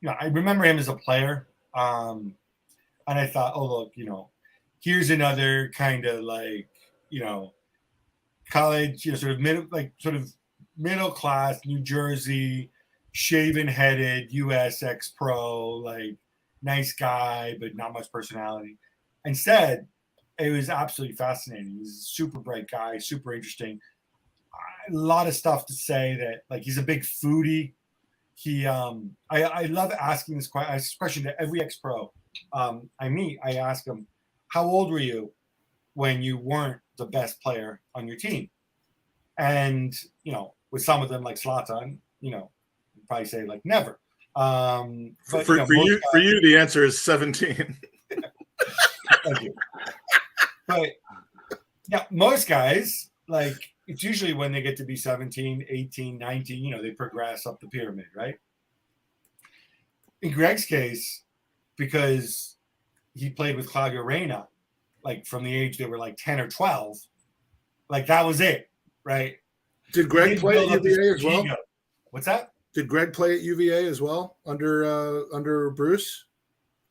I remember him as a player. And I thought, oh, look, here's another kind of like, college, sort of middle class, New Jersey, shaven headed, US ex-pro, like nice guy, but not much personality. Instead, it was absolutely fascinating. He's a super bright guy, super interesting. A lot of stuff to say that, like, he's a big foodie. I love asking this question to every ex-pro I meet. I ask them, how old were you when you weren't the best player on your team? And, with some of them like Zlatan, probably say like never. But, for you, the answer is 17. Thank you. But yeah, most guys, like, it's usually when they get to be 17, 18, 19, they progress up the pyramid, right? In Greg's case, because he played with Claudio Reyna, like from the age they were like 10 or 12, like that was it, right? Did Greg play at UVA as well? What's that? Did Greg play at UVA as well under Bruce?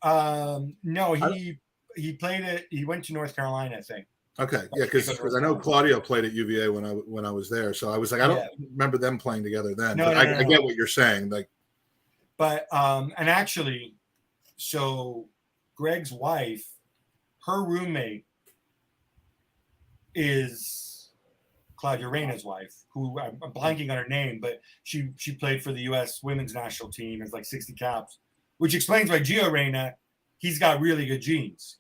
No, he played it. He went to North Carolina, I think. Okay, yeah, because I know Claudio played at UVA when I was there, so I was like, I don't remember them playing together then. No, but I get what you're saying, like. But and actually, so Greg's wife, her roommate is Claudio Reyna's wife, who I'm blanking on her name, but she played for the U.S. women's national team, has like 60 caps, which explains why Gio Reyna, he's got really good genes.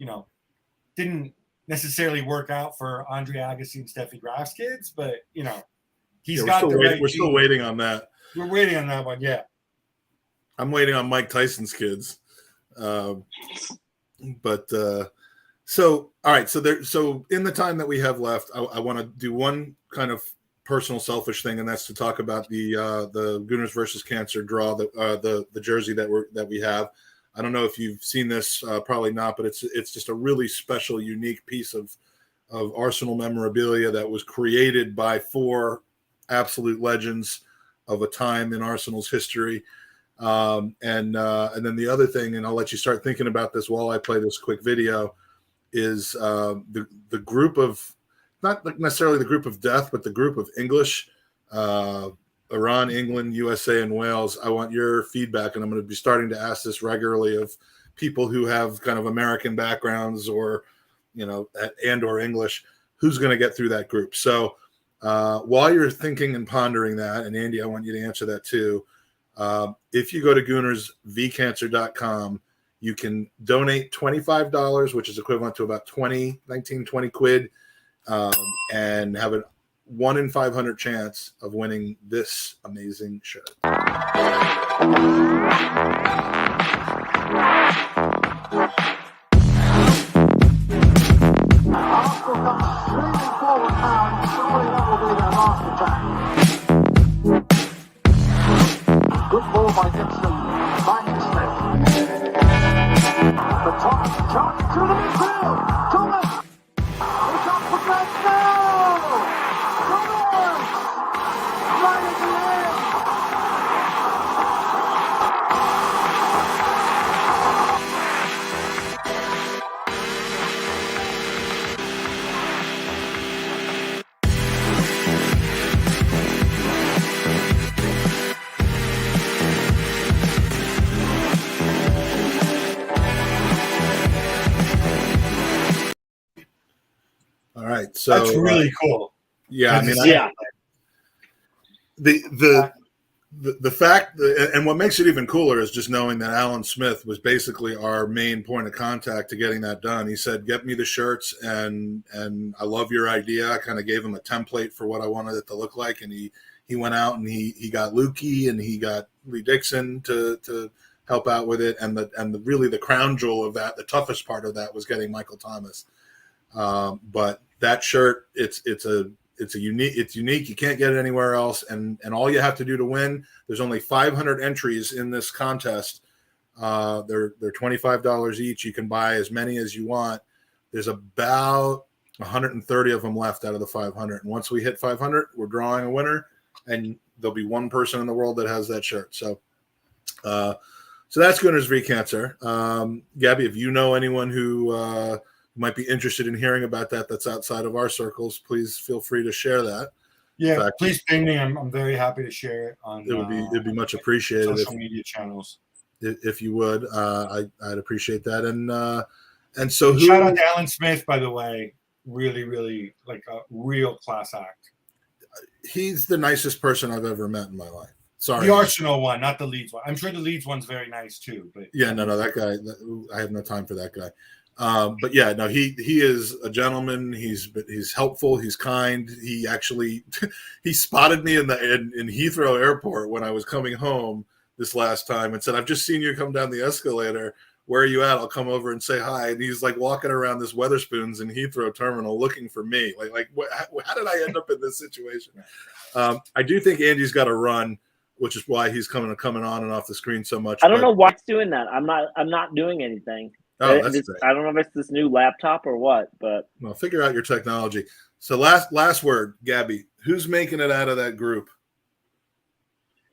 Didn't necessarily work out for Andre Agassi and Steffi Graf's kids, but he's got the right. We're still waiting on that. We're waiting on that one, yeah. I'm waiting on Mike Tyson's kids, but so all right. So in the time that we have left, I want to do one kind of personal selfish thing, and that's to talk about the Gooners versus Cancer draw, the jersey that we have. I don't know if you've seen this, probably not, but it's just a really special, unique piece of Arsenal memorabilia that was created by 4 absolute legends of a time in Arsenal's history. And then the other thing, and I'll let you start thinking about this while I play this quick video, is the group of, not necessarily the group of death, but the group of English, Iran, England, USA, and Wales. I want your feedback, and I'm going to be starting to ask this regularly of people who have kind of American backgrounds or, or English, who's going to get through that group. So while you're thinking and pondering that, and Andy, I want you to answer that too. If you go to goonersvcancer.com, you can donate $25, which is equivalent to about 20 quid, and have a 1 in 500 chance of winning this amazing shirt. Good ball by Gibson. Mike Smith. The top charge to the midfield. Thomas. It's up for Gareth Bale. Thomas. Right at the end. All right, so That's really cool. Yeah, I mean, Yeah. The fact, and what makes it even cooler is just knowing that Alan Smith was basically our main point of contact to getting that done. He said, "Get me the shirts, and I love your idea." I kind of gave him a template for what I wanted it to look like, and he went out and he got Lukey and he got Lee Dixon to help out with it, and really the crown jewel of that, the toughest part of that, was getting Michael Thomas. But that shirt, it's unique. You can't get it anywhere else. And all you have to do to win, there's only 500 entries in this contest. They're $25 each. You can buy as many as you want. There's about 130 of them left out of the 500. And once we hit 500, we're drawing a winner, and there'll be one person in the world that has that shirt. So that's Gooners v Cancer. Gabby, if you know anyone who might be interested in hearing about that's outside of our circles, please feel free to share that. Yeah, fact, please ping me. I'm very happy to share it on. It'd be much appreciated social media channels. If you would. I'd appreciate that. And so Shout out to Alan Smith, by the way. Really, really like a real class act. He's the nicest person I've ever met in my life. Sorry, the Arsenal one, not the Leeds one. I'm sure the Leeds one's very nice too. But yeah, no, that guy. I have no time for that guy. But yeah, no, he is a gentleman. He's helpful. He's kind. He actually he spotted me in Heathrow Airport when I was coming home this last time and said, "I've just seen you come down the escalator. Where are you at? I'll come over and say hi." And he's like walking around this Wetherspoons in Heathrow terminal looking for me. Like how did I end up in this situation? I do think Andy's got a run, which is why he's coming on and off the screen so much. I don't know why it's doing that. I'm not doing anything. Oh, that's great. I don't know if it's this new laptop or what, but well, figure out your technology. So last word, Gabby, who's making it out of that group?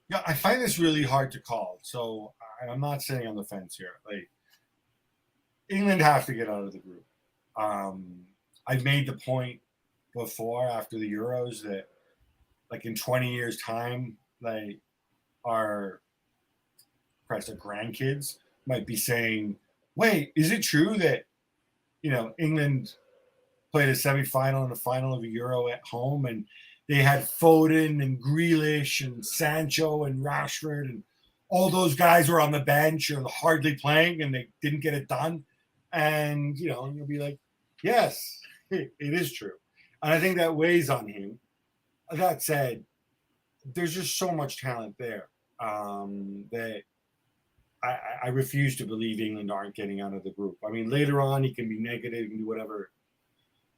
Yeah, I find this really hard to call. So I'm not sitting on the fence here. Like, England have to get out of the group. I've made the point before after the Euros that, like, in 20 years' time, like, our grandkids might be saying, "Wait, is it true that, England played a semifinal and a final of a Euro at home, and they had Foden and Grealish and Sancho and Rashford and all those guys were on the bench or hardly playing, and they didn't get it done?" And you'll be like, "Yes, it is true," and I think that weighs on him. That said, there's just so much talent there that I refuse to believe England aren't getting out of the group. I mean, later on, he can be negative and do whatever.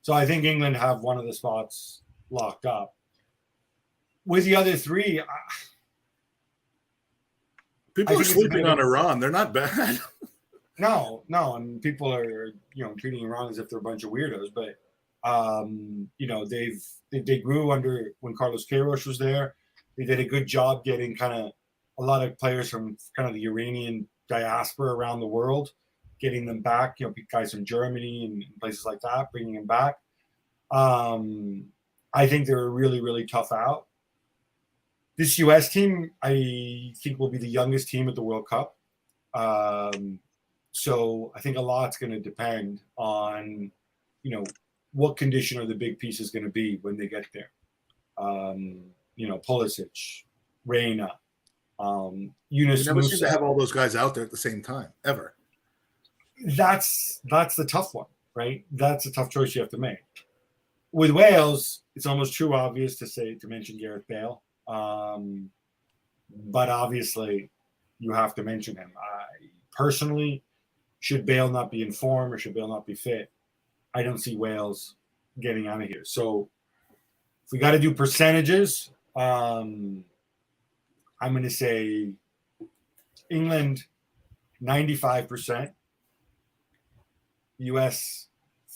So I think England have one of the spots locked up. with the other three, People are sleeping on Iran. They're not bad. No, and people are treating Iran as if they're a bunch of weirdos. But they grew under when Carlos Queiroz was there. They did a good job getting kind of a lot of players from kind of the Iranian diaspora around the world, getting them back. Guys from Germany and places like that, bringing them back. I think they're a really, really tough out. This U.S. team, I think, will be the youngest team at the World Cup. So I think a lot's going to depend on, what condition are the big pieces going to be when they get there. Pulisic, Reina, Yunus You never Musa. seem to have all those guys out there at the same time, ever. That's the tough one, right? That's a tough choice you have to make. With Wales, it's almost too obvious to mention Gareth Bale. But obviously, you have to mention him. Personally, should Bale not be in form or should Bale not be fit, I don't see Wales getting out of here. So if we got to do percentages, I'm going to say England 95%, US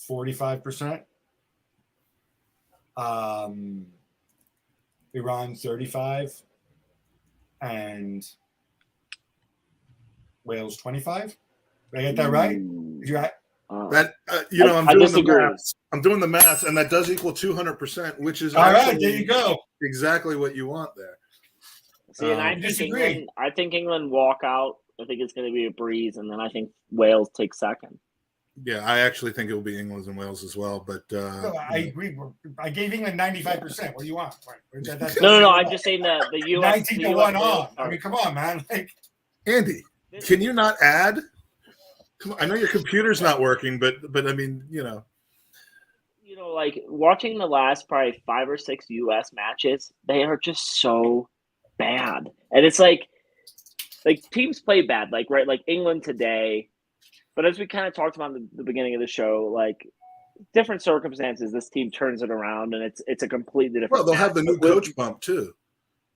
45%, Iran 35%, and Wales 25%. Did I get that right? I'm doing the math, and that does equal 200%, which is all right. There you go. Exactly what you want there. See, and I think England walk out. I think it's going to be a breeze, and then I think Wales takes second. Yeah, I actually think it will be England and Wales as well. But I agree. I gave England 95%. What do you want? No. I'm just saying that the U.S. 19-1 on. I mean, come on, man. Andy, can you not add? Come on, I know your computer's not working, but I mean, like watching the last probably 5 or 6 U.S. matches, they are just so bad, and it's like teams play bad, like England today. But as we kind of talked about in the beginning of the show, like different circumstances, this team turns it around, and it's a completely different. Well, they'll have the new coach bump too.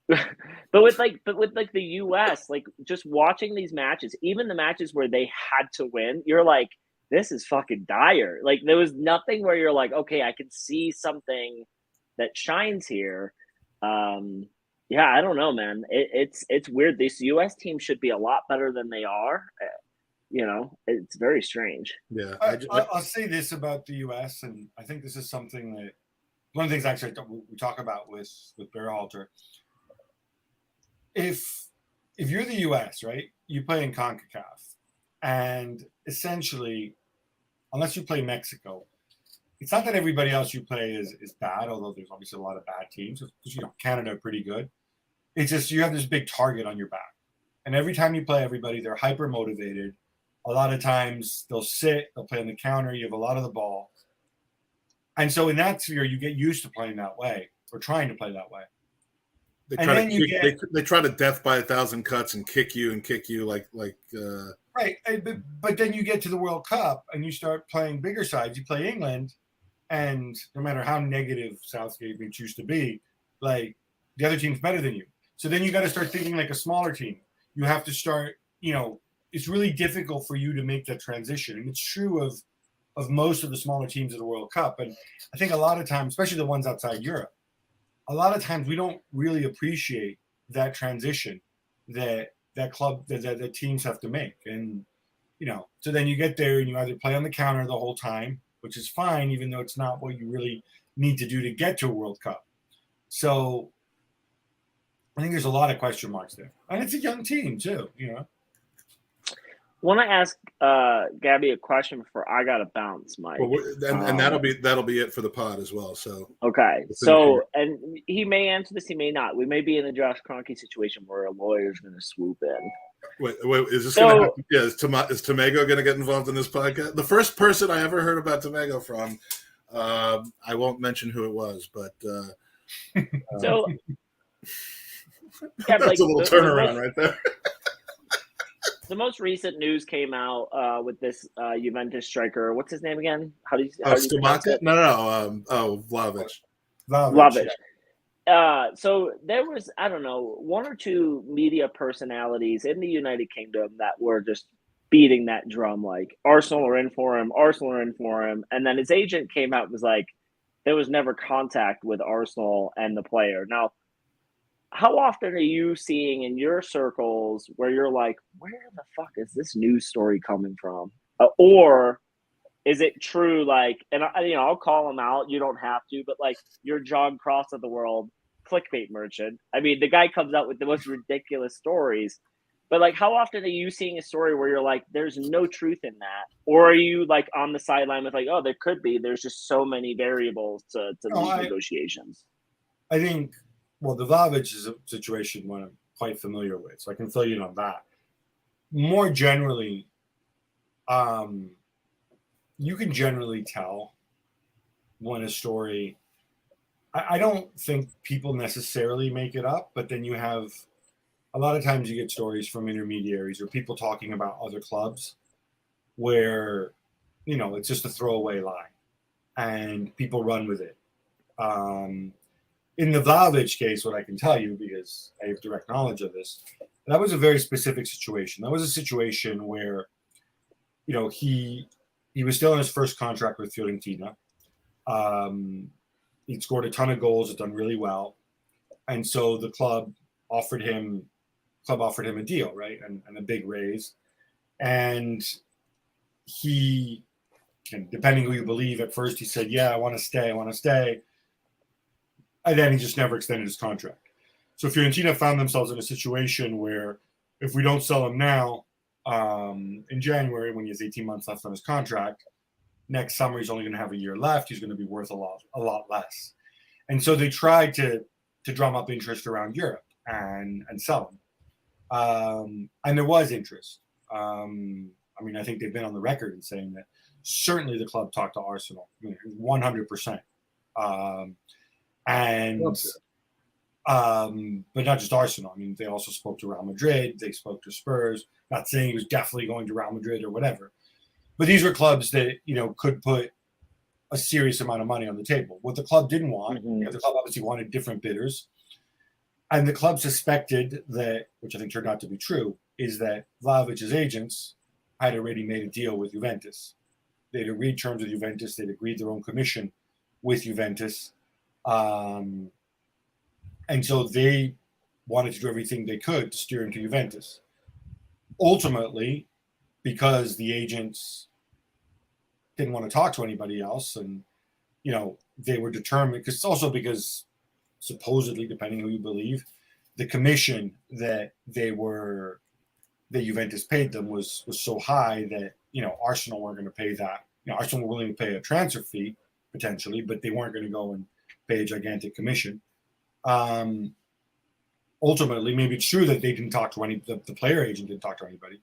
But with the US, like just watching these matches, even the matches where they had to win, you're like, this is fucking dire. Like there was nothing where you're like, okay, I can see something that shines here. Yeah, I don't know, man. It's weird. This US team should be a lot better than they are. It's very strange. Yeah, I'll say this about the US, and I think this is something that one of the things actually we talk about with Berholter. If you're the US, right, you play in CONCACAF, and essentially, unless you play Mexico, it's not that everybody else you play is bad, although there's obviously a lot of bad teams. Canada are pretty good. It's just you have this big target on your back, and every time you play everybody, they're hyper motivated. A lot of times they'll they'll play on the counter. You have a lot of the ball, and so in that sphere, you get used to playing that way or trying to play that way. They try to death by 1,000 cuts and kick you like right. But then you get to the World Cup and you start playing bigger sides. You play England, and no matter how negative Southgate may choose to be, like the other team's better than you. So then you got to start thinking like a smaller team. You have to start. It's really difficult for you to make that transition, and it's true of most of the smaller teams of the World Cup. And I think a lot of times, especially the ones outside Europe, a lot of times we don't really appreciate that transition that teams have to make. And, so then you get there and you either play on the counter the whole time, which is fine, even though it's not what you really need to do to get to a World Cup. So I think there's a lot of question marks there. And it's a young team too, I want to ask Gabby a question before I got to bounce, Mike. Well, and that'll be it for the pod as well. So okay, so and he may answer this, he may not. We may be in a Josh Kroenke situation where a lawyer is going to swoop in. Wait, is this going to happen? Yeah, is Tomago going to get involved in this podcast? The first person I ever heard about Tomago from, I won't mention who it was, but so that's a little turnaround right there. The most recent news came out with this Juventus striker. What's his name again? Stomaka? No. Vlahovic. Vlahovic. So there was, I don't know, one or two media personalities in the United Kingdom that were just beating that drum, like Arsenal are in for him, Arsenal are in for him, and then his agent came out and was like, there was never contact with Arsenal and the player. Now, how often are you seeing in your circles where you're like, where the fuck is this news story coming from? Or is it true? Like, and I'll call him out. You don't have to, but like, you're John Cross of the world, clickbait merchant. I mean, the guy comes out with the most ridiculous stories. But like, how often are you seeing a story where you're like, there's no truth in that? Or are you like on the sideline with like, oh, there could be. There's just so many variables to these negotiations. I think, well, the Vlahovic is a situation one I'm quite familiar with, so I can fill you in on that. More generally, you can generally tell when a story, I don't think people necessarily make it up, but then you have, a lot of times you get stories from intermediaries or people talking about other clubs where, it's just a throwaway line and people run with it. In the Vlahovic case, what I can tell you, because I have direct knowledge of this, that was a very specific situation. That was a situation where, he was still in his first contract with Fiorentina. He'd scored a ton of goals, had done really well. And so the club offered him a deal, right? And a big raise. And he, depending who you believe, at first he said, yeah, I want to stay. And then he just never extended his contract. So Fiorentina found themselves in a situation where if we don't sell him now, in January, when he has 18 months left on his contract, next summer he's only going to have a year left. He's going to be worth a lot less. And so they tried to drum up interest around Europe and sell him. And there was interest. I think they've been on the record in saying that certainly the club talked to Arsenal, 100%. But not just Arsenal. I mean, they also spoke to Real Madrid. They spoke to Spurs. Not saying he was definitely going to Real Madrid or whatever. But these were clubs that, could put a serious amount of money on the table. What the club didn't want, the club obviously wanted different bidders. And the club suspected that, which I think turned out to be true, is that Vlahovic's agents had already made a deal with Juventus. They'd agreed terms with Juventus. They'd agreed their own commission with Juventus. And so they wanted to do everything they could to steer him to Juventus. Ultimately, because the agents didn't want to talk to anybody else, and they were determined, because supposedly, depending who you believe, the commission that Juventus paid them was so high that Arsenal weren't going to pay that. Arsenal were willing to pay a transfer fee potentially, but they weren't going to go and pay a gigantic commission. Ultimately, maybe it's true that they didn't talk to the player agent didn't talk to anybody,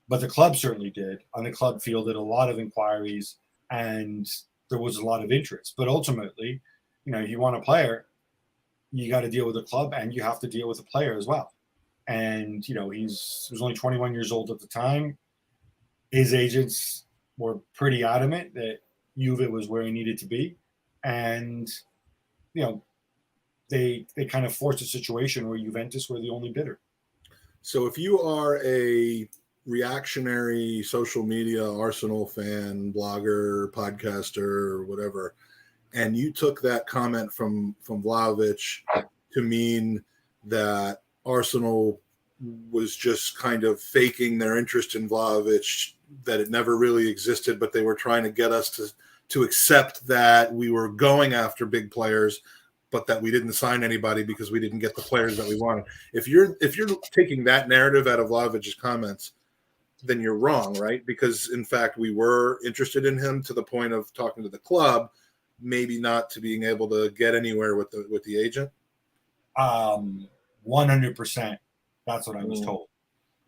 but the club certainly did, and the club fielded a lot of inquiries, and there was a lot of interest. But ultimately, you want a player, you got to deal with the club, and you have to deal with the player as well. And he was only 21 years old at the time. His agents were pretty adamant that Juve was where he needed to be, and they kind of forced a situation where Juventus were the only bidder. So if you are a reactionary social media Arsenal fan, blogger, podcaster, or whatever, and you took that comment from Vlahovic to mean that Arsenal was just kind of faking their interest in Vlahovic, that it never really existed, but they were trying to get us to accept that we were going after big players, but that we didn't sign anybody because we didn't get the players that we wanted. If you're taking that narrative out of Vlahovic's comments, then you're wrong, right? Because in fact, we were interested in him to the point of talking to the club, maybe not to being able to get anywhere with the agent. 100%. That's what I was told.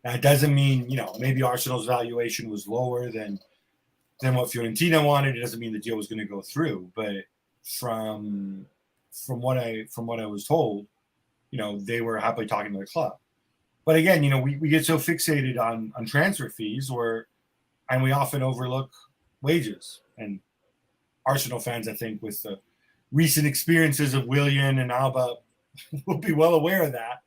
Now, it doesn't mean, maybe Arsenal's valuation was lower than what Fiorentina wanted. It doesn't mean the deal was going to go through. But from what I was told, they were happily talking to the club. But again, we get so fixated on transfer fees and we often overlook wages. And Arsenal fans, I think, with the recent experiences of Willian and Alba will be well aware of that.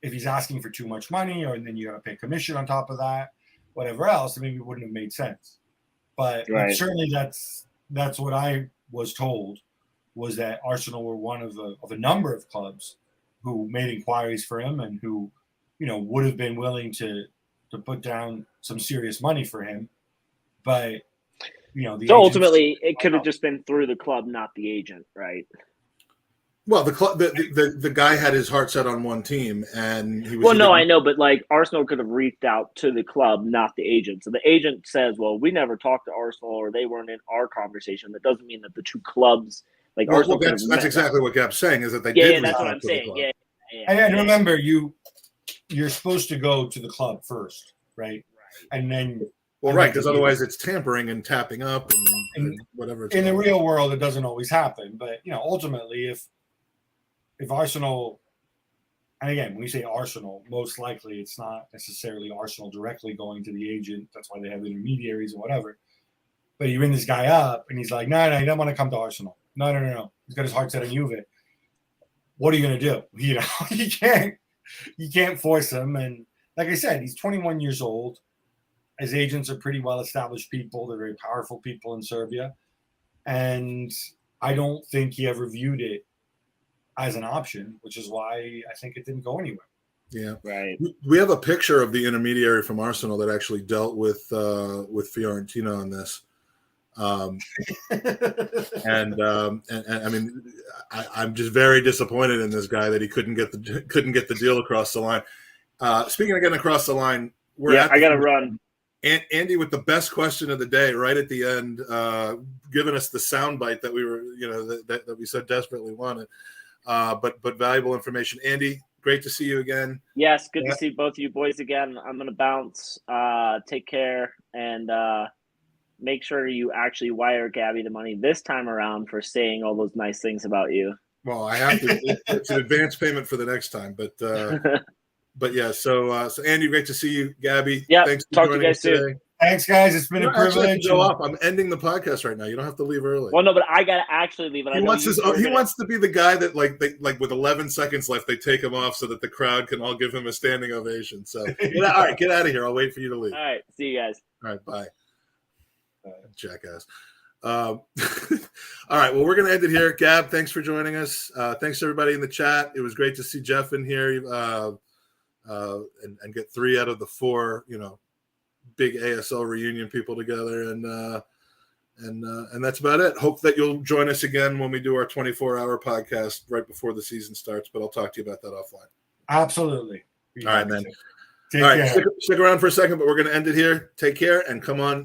If he's asking for too much money, or then you got to pay commission on top of that, whatever else, maybe it wouldn't have made sense. But certainly that's what I was told, was that Arsenal were one of a number of clubs who made inquiries for him and who, would have been willing to put down some serious money for him. But, so ultimately it could have just been through the club, not the agent, right? Well, the club, the guy had his heart set on one team, and he was. Well, no, I know, but like Arsenal could have reached out to the club, not the agent. So the agent says, "Well, we never talked to Arsenal, or they weren't in our conversation." That doesn't mean that the two clubs, like Arsenal, that's exactly what Gab's saying, is that they did. Yeah, that's what I'm saying. Yeah. And remember, you're supposed to go to the club first, right? And then. Well, right, because otherwise it's tampering and tapping up and whatever. In the real world, it doesn't always happen, but ultimately, if Arsenal, and again, when you say Arsenal, most likely it's not necessarily Arsenal directly going to the agent. That's why they have intermediaries and whatever. But you ring this guy up, and he's like, no, he doesn't want to come to Arsenal. No. He's got his heart set on Juve. What are you going to do? You can't force him. And like I said, he's 21 years old. His agents are pretty well-established people. They're very powerful people in Serbia. And I don't think he ever viewed it as an option, which is why I think it didn't go anywhere. Yeah. Right. We have a picture of the intermediary from Arsenal that actually dealt with Fiorentina on this. And I mean, I'm just very disappointed in this guy that he couldn't get the deal across the line. Speaking of getting across the line, I got to run. Andy with the best question of the day, right at the end, giving us the soundbite that we were, that we so desperately wanted, but valuable information. Andy, great to see you again. Yes, good to see both of you boys again. I'm gonna bounce. Take care, and make sure you actually wire Gabby the money this time around for saying all those nice things about you. Well, I have to. It's an advance payment for the next time, but. But yeah, so Andy, great to see you, Gabby. Yeah, thanks for talk to joining you guys us today. soon. Thanks, guys. It's been a privilege. Go off. I'm ending the podcast right now. You don't have to leave early. Well, no, but I gotta actually leave. He wants to be the guy that like with 11 seconds left, they take him off so that the crowd can all give him a standing ovation. So all right, get out of here. I'll wait for you to leave. All right, see you guys. All right, bye. Jackass. All right, well, we're gonna end it here. Gab, thanks for joining us. Thanks to everybody in the chat. It was great to see Jeff in here. And get 3 out of the 4, big ASL reunion people together, and that's about it. Hope that you'll join us again when we do our 24-hour podcast right before the season starts. But I'll talk to you about that offline. Absolutely. All right, man. Take All right, care. stick around for a second, but we're going to end it here. Take care and come on.